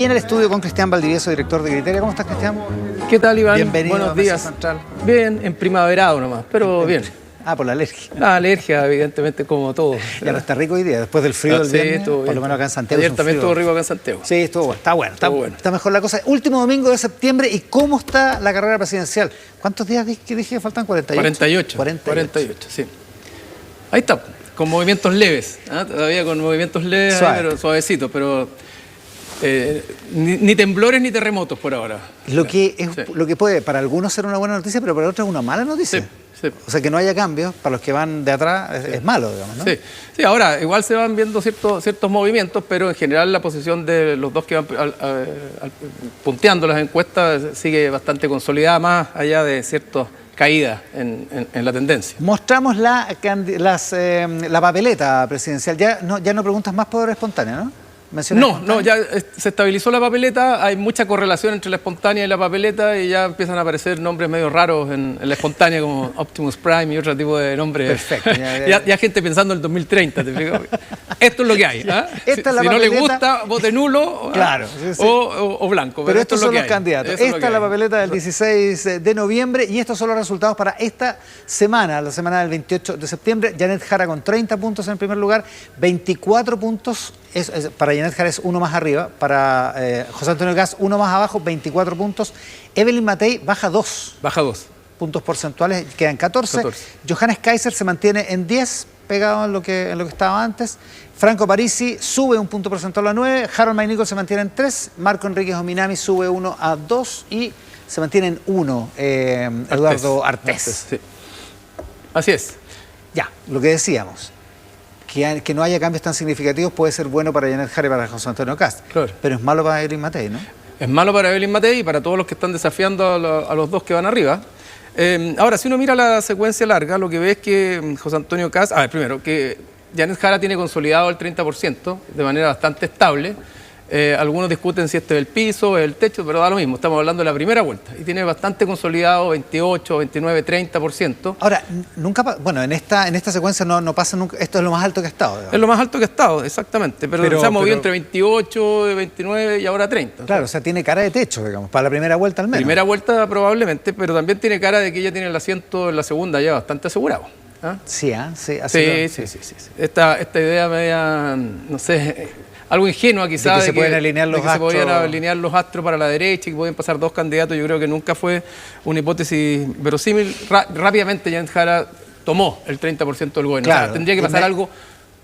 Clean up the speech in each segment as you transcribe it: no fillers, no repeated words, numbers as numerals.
Y en el estudio con Cristian Valdivieso, director de Criteria. ¿Cómo estás, Cristian? ¿Qué tal, Iván? Bienvenido. Buenos días. Central. Bien, en primaverado nomás, pero bien. Ah, por la alergia. La alergia, evidentemente, como todo. Ya no está rico hoy día, después del frío del viernes, estuvo por bien. lo menos acá en Santiago. Ayer también estuvo rico acá en Santiago. Sí, estuvo bueno, está bueno, bueno. Está mejor la cosa. Último domingo de septiembre, ¿y cómo está la carrera presidencial? ¿Cuántos días dije que faltan? 48, sí. Ahí está, con movimientos leves, ¿eh? Todavía con movimientos leves, Suave. pero suavecitos, pero ni temblores ni terremotos por ahora. Lo que Sí. lo que puede para algunos ser una buena noticia, pero para otros es una mala noticia. Sí, sí. O sea, que no haya cambios, para los que van de atrás, es malo, digamos, ¿no? Sí, ahora igual se van viendo ciertos movimientos, pero en general la posición de los dos que van punteando las encuestas sigue bastante consolidada, más allá de ciertas caídas en la tendencia. Mostramos la papeleta presidencial. Ya no preguntas más por espontánea, ¿no? No, ya se estabilizó la papeleta, hay mucha correlación entre la espontánea y la papeleta y ya empiezan a aparecer nombres medio raros en la espontánea como Optimus Prime y otro tipo de nombres. Perfecto. Ya gente pensando en el 2030, ¿te fijas? Esto es lo que hay. ¿Ah? Esta es la si no le papeleta. gusta, vote nulo. Claro, sí. O blanco. Pero esto estos es lo son que los hay. candidatos. Eso es lo Esta que es la hay. papeleta del 16 de noviembre y estos son los resultados para esta semana, la semana del 28 de septiembre. Janet Jara con 30 puntos en primer lugar, 24 puntos. Para Janet Jara es uno más arriba, para José Antonio Kast uno más abajo, 24 puntos. Evelyn Matei baja 2. Baja 2. Puntos porcentuales, quedan 14. Johannes Kaiser se mantiene en 10, pegado en lo que estaba antes. Franco Parisi sube un punto porcentual a 9. Harold Maynichol se mantiene en 3. Marco Enríquez Ominami sube 1 a 2. Y se mantiene en 1 Eduardo Artés. Sí. Así es. Ya, lo que decíamos. Que no haya cambios tan significativos puede ser bueno para Janet Jara y para José Antonio Kast. Claro. Pero es malo para Evelyn Matei, ¿no? Es malo para Evelyn Matei y para todos los que están desafiando a los dos que van arriba. Ahora, si uno mira la secuencia larga, lo que ve es que José Antonio Kast... A ver, primero, que Janet Jara tiene consolidado el 30% de manera bastante estable. Algunos discuten si este es el piso, es el techo, pero da lo mismo. Estamos hablando de la primera vuelta. Y tiene bastante consolidado 28, 29, 30%. Ahora, bueno, en esta secuencia no pasa nunca. Esto es lo más alto que ha estado, digamos. Es lo más alto que ha estado, exactamente. Pero se ha movido entre 28, 29 y ahora 30. Claro, o sea, tiene cara de techo, digamos, para la primera vuelta al menos. Primera vuelta probablemente, pero también tiene cara de que ella tiene el asiento en la segunda ya bastante asegurado. ¿Ah? Sí, sí. Esta idea media, no sé, algo ingenua quizás, de que se pueden alinear los astros. Se podían alinear los astros para la derecha y que pueden pasar dos candidatos. Yo creo que nunca fue una hipótesis verosímil. Rápidamente Janet Jara tomó el 30% del gobierno. Claro, o sea, tendría que pasar algo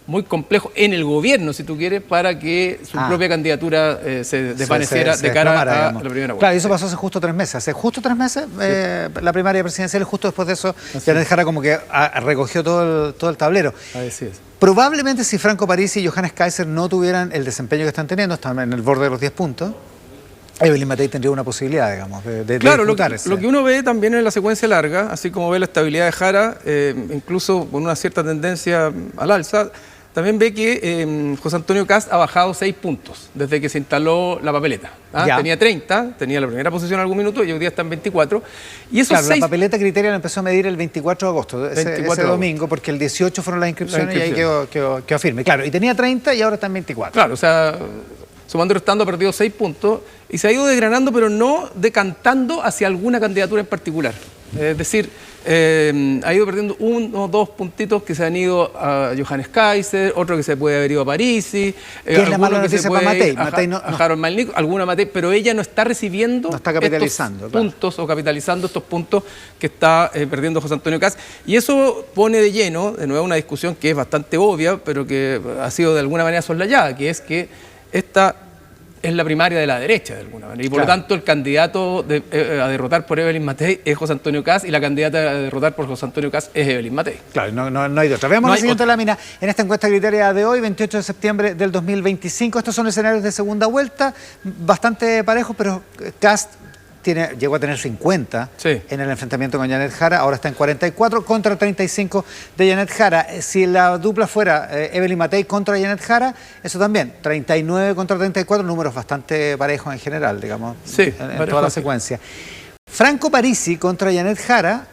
muy complejo en el gobierno, si tú quieres, para que su propia candidatura se desvaneciera de cara a la primera vuelta. Claro, y eso pasó hace justo 3 meses. Hace justo 3 meses la primaria presidencial, justo después de eso, Janet Jara como que recogió todo el tablero. Así es. Probablemente si Franco Parisi y Johannes Kaiser no tuvieran el desempeño que están teniendo, están en el borde de los 10 puntos, Evelyn Matei tendría una posibilidad, digamos, de claro, lo que uno ve también en la secuencia larga, así como ve la estabilidad de Jara, incluso con una cierta tendencia al alza, también ve que José Antonio Kast ha bajado 6 puntos desde que se instaló la papeleta. Tenía 30, tenía la primera posición en algún minuto y hoy día está en 24. Y esos la papeleta Criteria la empezó a medir el 24 de agosto, ese domingo, porque el 18 fueron las inscripciones y ahí quedó firme. Claro, y tenía 30 y ahora está en 24. Claro, o sea, sumando y restando ha perdido 6 puntos y se ha ido desgranando, pero no decantando hacia alguna candidatura en particular. Es decir, ha ido perdiendo 1 o 2 puntitos que se han ido a Johannes Kaiser, otro que se puede haber ido a Parisi, ¿qué es la mala noticia para Matei? A Harold Maynichol, alguna Matei, pero ella no está recibiendo capitalizando, estos puntos o capitalizando estos puntos que está perdiendo José Antonio Kast. Y eso pone de lleno, de nuevo, una discusión que es bastante obvia, pero que ha sido de alguna manera soslayada, que es que esta es la primaria de la derecha, de alguna manera. Y por lo tanto, el candidato a derrotar por Evelyn Matei es José Antonio Kast y la candidata a derrotar por José Antonio Kast es Evelyn Matei. Claro, no hay de otra. Veamos la siguiente lámina en esta encuesta Criteria de hoy, 28 de septiembre del 2025. Estos son escenarios de segunda vuelta, bastante parejos, pero Kast llegó a tener 50 en el enfrentamiento con Janet Jara, ahora está en 44 contra 35 de Janet Jara. Si la dupla fuera Evelyn Matei contra Janet Jara, eso también, 39 contra 34, números bastante parejos en general, digamos, en toda la secuencia. Franco Parisi contra Janet Jara.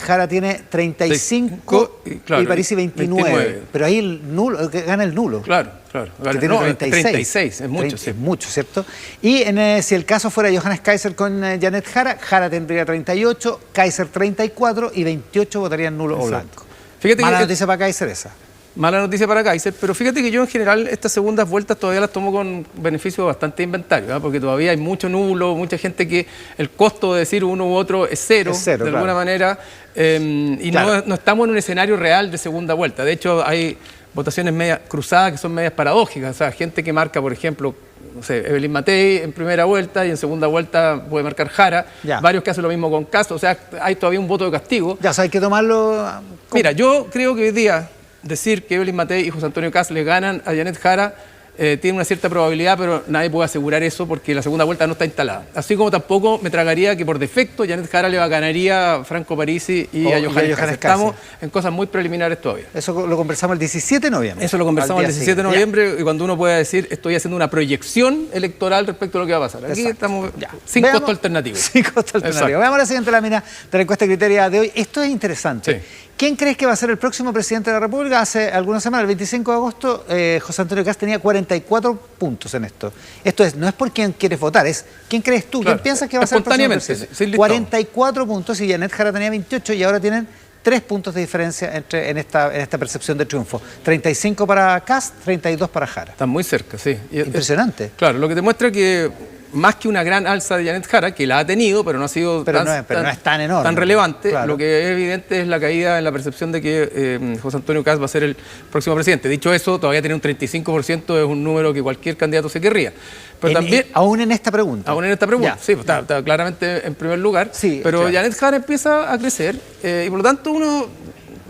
Jara tiene 35 y Parisi 29. Pero ahí el nulo, gana el nulo. Claro. Que tiene 36, es mucho. Es mucho, ¿cierto? Y si el caso fuera Johannes Kaiser con Janet Jara, Jara tendría 38, Kaiser 34 y 28 votarían nulo o blanco. Fíjate mala noticia para Kaiser esa. Mala noticia para Kaiser, pero fíjate que yo en general estas segundas vueltas todavía las tomo con beneficio bastante de inventario, ¿eh? Porque todavía hay mucho nulo, mucha gente que el costo de decir uno u otro es cero de alguna manera, y no estamos en un escenario real de segunda vuelta. De hecho, hay votaciones medias cruzadas que son medias paradójicas, o sea, gente que marca, por ejemplo, no sé, Evelyn Matei en primera vuelta y en segunda vuelta puede marcar Jara, varios que hacen lo mismo con Kast, o sea, hay todavía un voto de castigo. Ya, o sea, hay que tomarlo... Mira, yo creo que hoy día decir que Evelyn Matei y José Antonio Kast le ganan a Janet Jara tiene una cierta probabilidad, pero nadie puede asegurar eso porque la segunda vuelta no está instalada. Así como tampoco me tragaría que por defecto Janet Jara le ganaría a Franco Parisi y a Johannes Kast. Estamos en cosas muy preliminares todavía. Eso lo conversamos el 17 de noviembre. Eso lo conversamos el 17 de noviembre y cuando uno pueda decir estoy haciendo una proyección electoral respecto a lo que va a pasar. Aquí estamos sin costo alternativo. Sin costo alternativo. Veamos la siguiente lámina de la encuesta criteria de hoy. Esto es interesante. Sí. ¿Quién crees que va a ser el próximo presidente de la República? Hace algunas semanas, el 25 de agosto, José Antonio Kast tenía 44 puntos en esto. Esto es, no es por quién quieres votar, es quién crees tú, quién piensas que va a ser el próximo presidente. 44 puntos y Janet Jara tenía 28 y ahora tienen 3 puntos de diferencia en esta percepción de triunfo. 35 para Kast, 32 para Jara. Están muy cerca, sí. Impresionante. Claro, lo que demuestra que más que una gran alza de Janet Jara, que la ha tenido, pero no ha sido no es tan enorme, tan relevante, lo que es evidente es la caída en la percepción de que José Antonio Kast va a ser el próximo presidente. Dicho eso, todavía tiene un 35%, es un número que cualquier candidato se querría. Pero también, aún en esta pregunta. Aún en esta pregunta, sí, pues está claramente en primer lugar, pero Janet Jara empieza a crecer y por lo tanto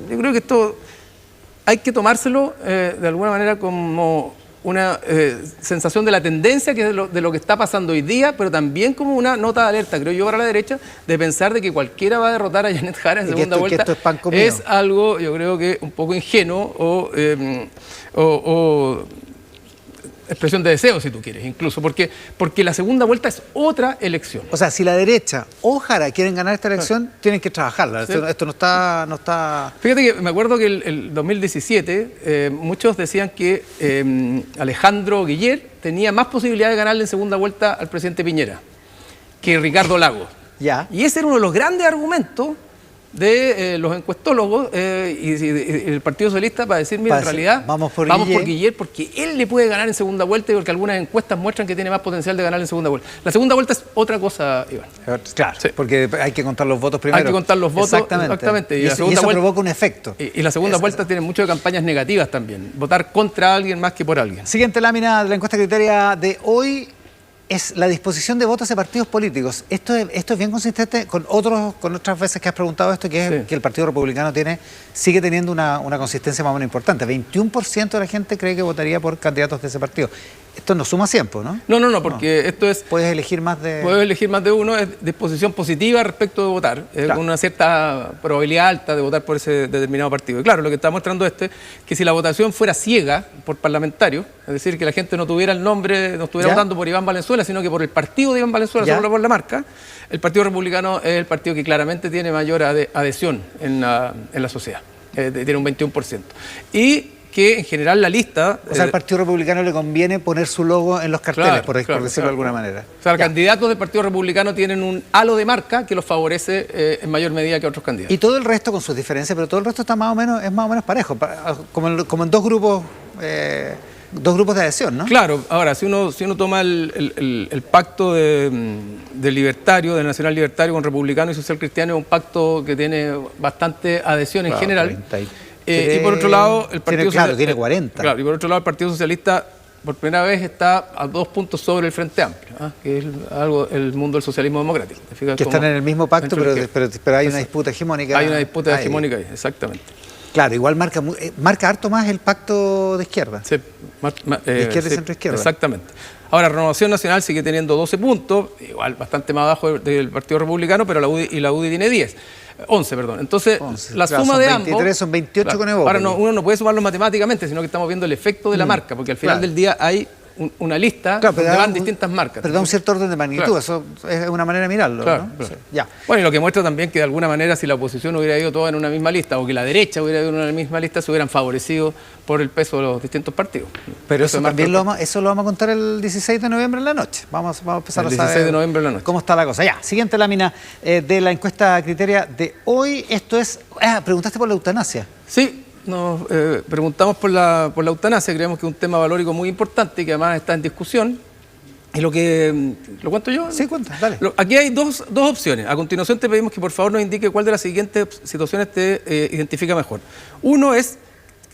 yo creo que esto hay que tomárselo de alguna manera como una sensación de la tendencia que de lo que está pasando hoy día, pero también como una nota de alerta, creo yo, para la derecha, de pensar de que cualquiera va a derrotar a Janet Jara en segunda vuelta. Es algo, yo creo que un poco ingenuo o expresión de deseo, si tú quieres, incluso, porque la segunda vuelta es otra elección. O sea, si la derecha o Jara quieren ganar esta elección, tienen que trabajarla. Sí. Esto no está... Fíjate que me acuerdo que el 2017 muchos decían que Alejandro Guillier tenía más posibilidad de ganarle en segunda vuelta al presidente Piñera que Ricardo Lagos. Y ese era uno de los grandes argumentos de los encuestólogos y el Partido Socialista para decir, mira, en realidad vamos por Guillier porque él le puede ganar en segunda vuelta y porque algunas encuestas muestran que tiene más potencial de ganar en segunda vuelta. La segunda vuelta es otra cosa, Iván. Claro, porque hay que contar los votos primero. Hay que contar los votos. Exactamente. Y eso provoca un efecto. Y la segunda vuelta tiene mucho de campañas negativas también. Votar contra alguien más que por alguien. Siguiente lámina de la encuesta criteria de hoy. Es la disposición de votos de partidos políticos. Esto es bien consistente con otras veces que has preguntado esto, que es que el Partido Republicano sigue teniendo una consistencia más o menos importante. 21% de la gente cree que votaría por candidatos de ese partido. Esto no suma 100, ¿no? No, porque esto es... Puedes elegir más de... Puedes elegir más de uno, es disposición positiva respecto de votar, con una cierta probabilidad alta de votar por ese determinado partido. Y claro, lo que está mostrando es que si la votación fuera ciega por parlamentarios, es decir, que la gente no tuviera el nombre, no estuviera votando por Iván Valenzuela, sino que por el partido de Iván Valenzuela, solo por la marca, el Partido Republicano es el partido que claramente tiene mayor adhesión en la sociedad, tiene un 21%. Y que en general la lista... O sea, al Partido Republicano le conviene poner su logo en los carteles, por decirlo de alguna manera. O sea, los candidatos del Partido Republicano tienen un halo de marca que los favorece en mayor medida que otros candidatos. Y todo el resto con sus diferencias, pero todo el resto es más o menos parejo, como en dos grupos de adhesión, ¿no? Claro, ahora, si uno toma el pacto de libertario, de nacional libertario con republicano y social cristiano, es un pacto que tiene bastante adhesión en general. Y por otro lado, el Partido Socialista... tiene 40. Claro, y por otro lado, el Partido Socialista por primera vez está a 2 puntos sobre el Frente Amplio, que es algo el mundo del socialismo democrático. Que están en el mismo pacto, pero hay una disputa hegemónica. Hay una disputa hegemónica ahí, exactamente. Claro, igual marca harto más el pacto de izquierda. Sí, de izquierda y centro-izquierda. Exactamente. Ahora, Renovación Nacional sigue teniendo 12 puntos, igual bastante más abajo del Partido Republicano, pero la UDI tiene 11, perdón. Entonces, la suma de ambos... 23, son 28 con Evópolis. Ahora, uno no puede sumarlos matemáticamente, sino que estamos viendo el efecto de la marca, porque al final del día hay una lista claro, donde van distintas marcas. Pero da un cierto orden de magnitud, claro. Eso es una manera de mirarlo, claro, ¿no? claro. Sí, ya. Bueno, y lo que muestra también que de alguna manera si la oposición hubiera ido toda en una misma lista o que la derecha hubiera ido en una misma lista, se hubieran favorecido por el peso de los distintos partidos. Pero eso también lo vamos a contar el 16 de noviembre en la noche. Vamos a empezar a saber 16 de noviembre en la noche. cómo está la cosa. Ya, siguiente lámina de la encuesta Criteria de hoy. Esto es... preguntaste por la eutanasia. Sí, nos preguntamos por la eutanasia. Creemos que es un tema valórico muy importante y que además está en discusión. Y ¿lo cuento yo? Sí, cuenta, dale. Aquí hay dos opciones. A continuación te pedimos que por favor nos indique cuál de las siguientes situaciones te identifica mejor. Uno es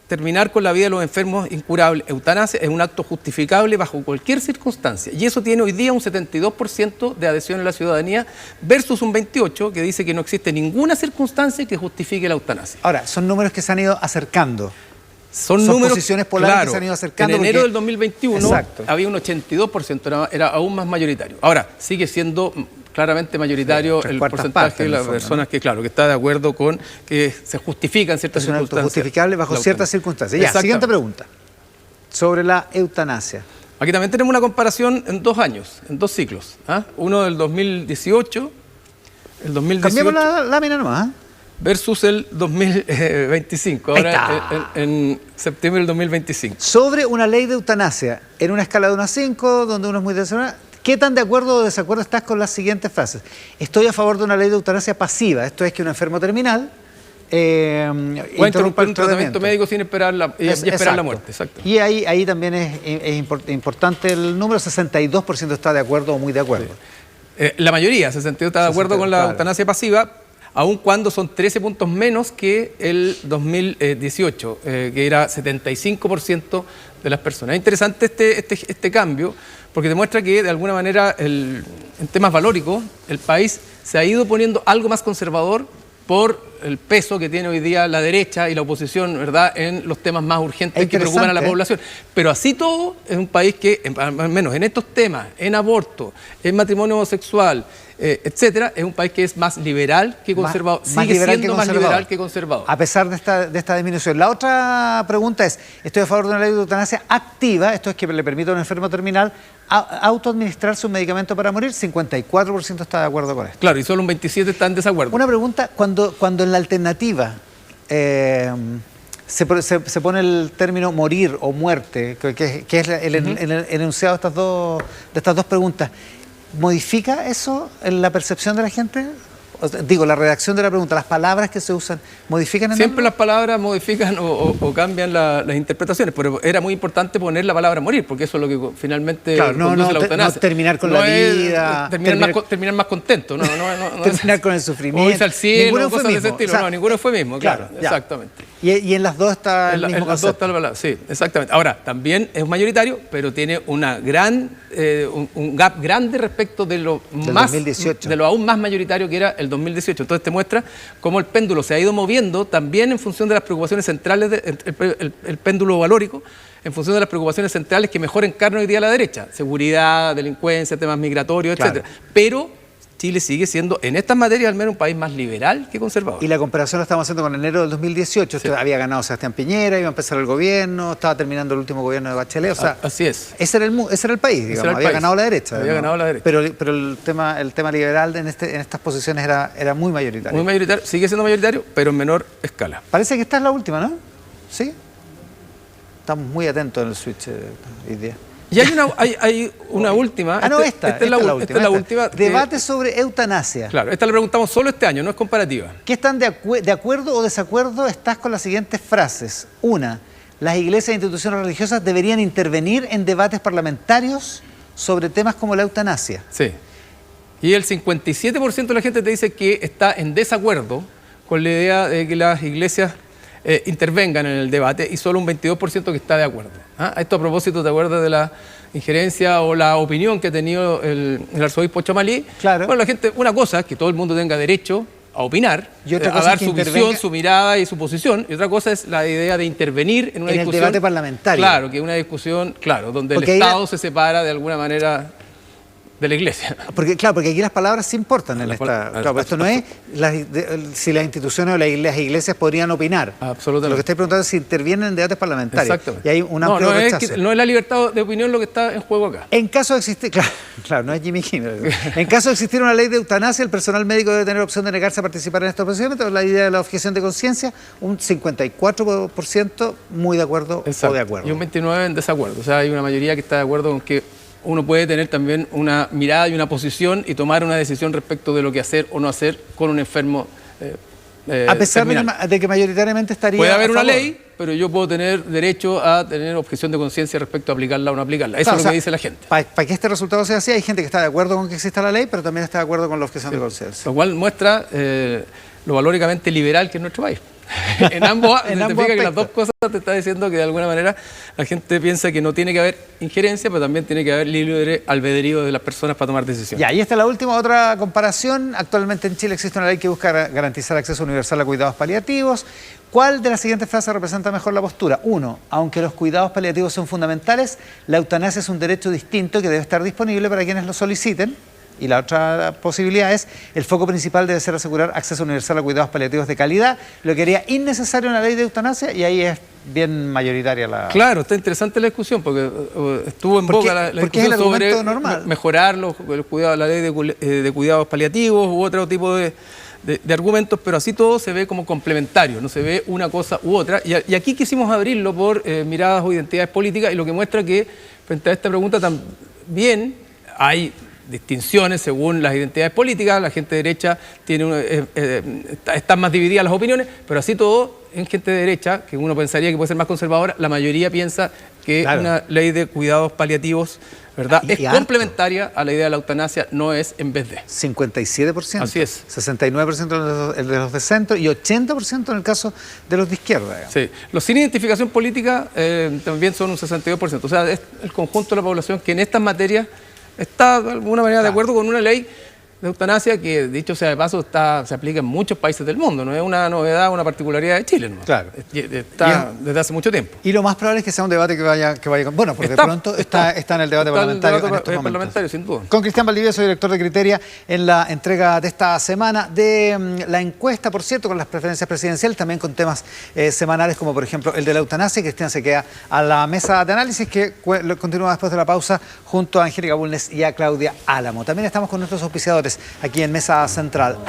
terminar con la vida de los enfermos incurables. Eutanasia es un acto justificable bajo cualquier circunstancia. Y eso tiene hoy día un 72% de adhesión en la ciudadanía versus un 28% que dice que no existe ninguna circunstancia que justifique la eutanasia. Ahora, son números que se han ido acercando. Son números, posiciones polares claro, que se han ido acercando. En enero del 2021 exacto. había un 82%, era aún más mayoritario. Ahora, sigue siendo claramente mayoritario el porcentaje de las personas que, claro, que está de acuerdo con que se justifican ciertas circunstancias. Es un acto justificable bajo ciertas circunstancias. Ya, siguiente pregunta. Sobre la eutanasia. Aquí también tenemos una comparación en 2 años, en 2 ciclos. Uno del 2018, el 2018... Cambiamos la lámina nomás, versus el 2025, ahora en septiembre del 2025. Sobre una ley de eutanasia, en una escala de 1 a 5, donde uno es muy desafortunado, ¿qué tan de acuerdo o desacuerdo estás con las siguientes frases? Estoy a favor de una ley de eutanasia pasiva, esto es que un enfermo terminal puede interrumpir un tratamiento médico sin esperar esperar la muerte. Exacto. Y ahí también es importante el número, 62% está de acuerdo o muy de acuerdo. La mayoría, 62% está de acuerdo con la eutanasia pasiva, aun cuando son 13 puntos menos que el 2018, que era 75% de las personas. Es interesante este cambio, porque demuestra que de alguna manera en temas valóricos el país se ha ido poniendo algo más conservador por el peso que tiene hoy día la derecha y la oposición, ¿verdad?, en los temas más urgentes que preocupan a la población. Pero así todo es un país que, al menos en estos temas, en aborto, en matrimonio homosexual, etcétera, es un país que es más liberal que conservador. Sigue siendo más liberal que conservador. A pesar de esta disminución. La otra pregunta es, estoy a favor de una ley de eutanasia activa, esto es que le permita a un enfermo terminal autoadministrarse un medicamento para morir, 54% está de acuerdo con esto. Claro, y solo un 27% está en desacuerdo. Una pregunta, cuando en la alternativa se pone el término morir o muerte, que es el enunciado de estas dos preguntas, ¿modifica eso en la percepción de la gente? Digo, la redacción de la pregunta, las palabras que se usan, ¿modifican en siempre las palabras modifican o cambian las interpretaciones, pero era muy importante poner la palabra morir, porque eso es lo que finalmente conduce a la eutanasia. No terminar con la vida. Terminar más contento. No terminar con el sufrimiento. O irse al cielo, cosas de ese estilo. O sea, ninguno fue mismo, claro, exactamente. Y en las dos está el mismo concepto. En las dos está la palabra, sí, exactamente. Ahora, también es mayoritario, pero tiene un gap grande respecto de lo aún más mayoritario que era el 2018. Entonces te muestra cómo el péndulo se ha ido moviendo también en función de las preocupaciones centrales, el péndulo valórico, en función de las preocupaciones centrales que mejor encarna hoy día la derecha. Seguridad, delincuencia, temas migratorios, etcétera. Pero Chile sigue siendo, en estas materias, al menos un país más liberal que conservador. Y la comparación la estamos haciendo con enero del 2018. Sí. Había ganado Sebastián Piñera, iba a empezar el gobierno, estaba terminando el último gobierno de Bachelet. O sea, así es. Ese era el país, digamos. Había ganado la derecha. Había ganado la derecha. Pero el tema liberal en estas posiciones era muy mayoritario. Muy mayoritario, sigue siendo mayoritario, pero en menor escala. Parece que esta es la última, ¿no? Sí. Estamos muy atentos en el switch hoy día. Y hay una última. Esta es la última. Debate sobre eutanasia. Claro, esta la preguntamos solo este año, no es comparativa. ¿Qué están de acuerdo o desacuerdo estás con las siguientes frases? 1. Las iglesias e instituciones religiosas deberían intervenir en debates parlamentarios sobre temas como la eutanasia. Sí. Y el 57% de la gente te dice que está en desacuerdo con la idea de que las iglesias intervengan en el debate, y solo un 22% que está de acuerdo. Esto a propósito, ¿te acuerdas de la injerencia o la opinión que ha tenido el arzobispo Chamalí? Claro. Bueno, la gente, una cosa es que todo el mundo tenga derecho a opinar, y otra cosa a dar su visión, su mirada y su posición, y otra cosa es la idea de intervenir en una discusión. En el debate parlamentario. Claro, que es una discusión, donde el Estado se separa de alguna manera de la Iglesia. Porque aquí las palabras sí importan en esta. Claro, esto no es si las instituciones o las iglesias podrían opinar. Absolutamente. Lo que estoy preguntando es si intervienen en debates parlamentarios. Exactamente. Y hay un amplio rechazo. No es la libertad de opinión lo que está en juego acá. En caso de existir, claro, no es Jimmy Kimmel. En caso de existir una ley de eutanasia, el personal médico debe tener opción de negarse a participar en estos procedimientos. La idea de la objeción de conciencia, un 54% muy de acuerdo. Exacto. O de acuerdo. Y un 29% en desacuerdo. O sea, hay una mayoría que está de acuerdo con que uno puede tener también una mirada y una posición y tomar una decisión respecto de lo que hacer o no hacer con un enfermo a pesar de que mayoritariamente estaría. Puede haber una ley, pero yo puedo tener derecho a tener objeción de conciencia respecto a aplicarla o no aplicarla. Eso es lo que dice la gente. Para que este resultado sea así, hay gente que está de acuerdo con que exista la ley, pero también está de acuerdo con la objeción de conciencia. Lo cual muestra lo valóricamente liberal que es nuestro país. En ambos significa que las dos cosas te está diciendo que de alguna manera la gente piensa que no tiene que haber injerencia, pero también tiene que haber libre albedrío de las personas para tomar decisiones. Ya, y esta es la última, otra comparación. Actualmente en Chile existe una ley que busca garantizar acceso universal a cuidados paliativos. ¿Cuál de las siguientes frases representa mejor la postura? 1. Aunque los cuidados paliativos son fundamentales, la eutanasia es un derecho distinto que debe estar disponible para quienes lo soliciten. Y la otra posibilidad es, el foco principal debe ser asegurar acceso universal a cuidados paliativos de calidad, lo que haría innecesario una ley de eutanasia, y ahí es bien mayoritaria la... Claro, está interesante la discusión, porque estuvo en boga la discusión sobre mejorar los cuidados, la ley de cuidados paliativos u otro tipo de argumentos, pero así todo se ve como complementario, no se ve una cosa u otra. Y aquí quisimos abrirlo por miradas o identidades políticas, y lo que muestra que frente a esta pregunta también hay distinciones según las identidades políticas. La gente de derecha están más divididas las opiniones, pero así todo, en gente de derecha, que uno pensaría que puede ser más conservadora, la mayoría piensa que una ley de cuidados paliativos, ¿verdad?, es complementaria a la idea de la eutanasia, no es en vez de. 57%. Así es. 69% de los de centro y 80% en el caso de los de izquierda. Digamos. Sí. Los sin identificación política también son un 62%. O sea, es el conjunto de la población que en estas materias está de alguna manera de acuerdo con una ley de eutanasia que, dicho sea de paso, se aplica en muchos países del mundo. No es una novedad, una particularidad de Chile, ¿no? Claro. Está desde hace mucho tiempo. Y lo más probable es que sea un debate que vaya bueno, porque de pronto está en el debate parlamentario. En estos parlamentario, sin duda. Con Cristian Valdivieso, director de Criteria, en la entrega de esta semana de la encuesta, por cierto, con las preferencias presidenciales, también con temas semanales como, por ejemplo, el de la eutanasia. Cristian se queda a la mesa de análisis que continúa después de la pausa junto a Angélica Bulnes y a Claudia Álamo. También estamos con nuestros auspiciadores aquí en Mesa Central.